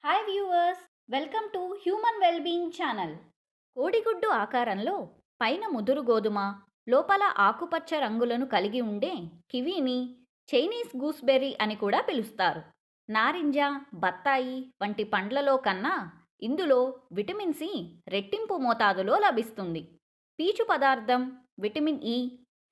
Hi viewers, welcome to human wellbeing channel. కోడిగుడ్డు ఆకారంలో పైన ముదురు గోధుమ, లోపల ఆకుపచ్చ రంగులను కలిగి ఉండే కివీని చైనీస్ గూస్బెర్రీ అని కూడా పిలుస్తారు. నారింజ, బత్తాయి వంటి పండ్లలో కన్నా ఇందులో విటమిన్ సి రెట్టింపు మోతాదులో లభిస్తుంది. పీచు పదార్థం, vitamin E,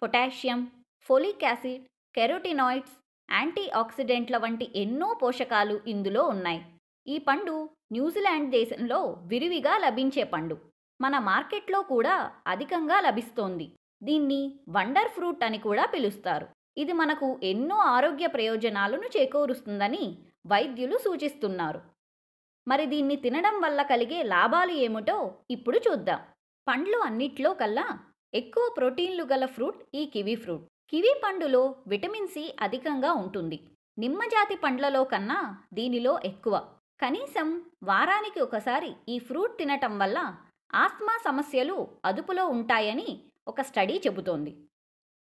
potassium, folic acid, carotenoids, anti ఆక్సిడెంట్ల వంటి ఎన్నో పోషకాలు ఇందులో ఉన్నాయి. ఈ పండు న్యూజిలాండ్ దేశంలో విరివిగా లభించే పండు. మన మార్కెట్లో కూడా అధికంగా లభిస్తోంది. దీన్ని వండర్ ఫ్రూట్ అని కూడా పిలుస్తారు. ఇది మనకు ఎన్నో ఆరోగ్య ప్రయోజనాలను చేకూరుస్తుందని వైద్యులు సూచిస్తున్నారు. మరి దీన్ని తినడం వల్ల కలిగే లాభాలు ఏమిటో ఇప్పుడు చూద్దాం. పండ్లు అన్నిట్లో కల్లా ఎక్కువ ప్రోటీన్లు గల ఫ్రూట్ ఈ కివీ ఫ్రూట్. కివీ పండులో విటమిన్ సి అధికంగా ఉంటుంది. నిమ్మజాతి పండ్లలో కన్నా దీనిలో ఎక్కువ. కనీసం వారానికి ఒకసారి ఈ ఫ్రూట్ తినటం వల్ల ఆస్మా సమస్యలు అదుపులో ఉంటాయని ఒక స్టడీ చెబుతోంది.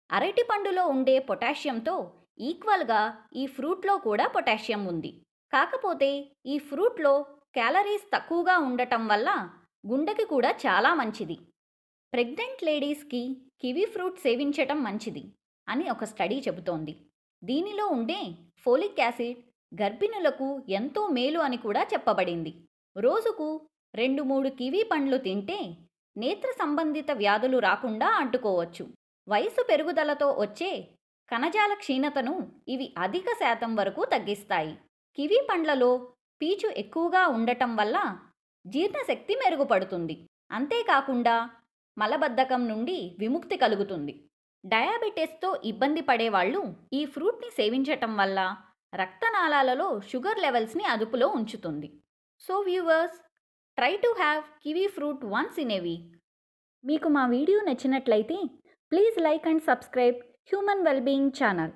అరటి పండులో ఉండే పొటాషియంతో ఈక్వల్గా ఈ ఫ్రూట్లో కూడా పొటాషియం ఉంది. కాకపోతే ఈ ఫ్రూట్లో క్యాలరీస్ తక్కువగా ఉండటం వల్ల గుండెకి కూడా చాలా మంచిది. ప్రెగ్నెంట్ లేడీస్కి కివీ ఫ్రూట్ సేవించటం మంచిది అని ఒక స్టడీ చెబుతోంది. దీనిలో ఉండే ఫోలిక్ యాసిడ్ గర్భిణులకు ఎంతో మేలు అని కూడా చెప్పబడింది. రోజుకు 2-3 కివీ పండ్లు తింటే నేత్ర సంబంధిత వ్యాధులు రాకుండా అడ్డుకోవచ్చు. వయసు పెరుగుదలతో వచ్చే కణజాల క్షీణతను ఇవి అధిక శాతం వరకు తగ్గిస్తాయి. కివీ పండ్లలో పీచు ఎక్కువగా ఉండటం వల్ల జీర్ణశక్తి మెరుగుపడుతుంది. అంతేకాకుండా మలబద్ధకం నుండి విముక్తి కలుగుతుంది. డయాబెటీస్తో ఇబ్బంది పడేవాళ్ళు ఈ ఫ్రూట్ని సేవించటం వల్ల రక్తనాళాలలో షుగర్ లెవెల్స్ని అదుపులో ఉంచుతుంది. So viewers, try to have kiwi fruit once in a week. మీకు మా వీడియో నచ్చినట్లయితే please like and subscribe human wellbeing channel.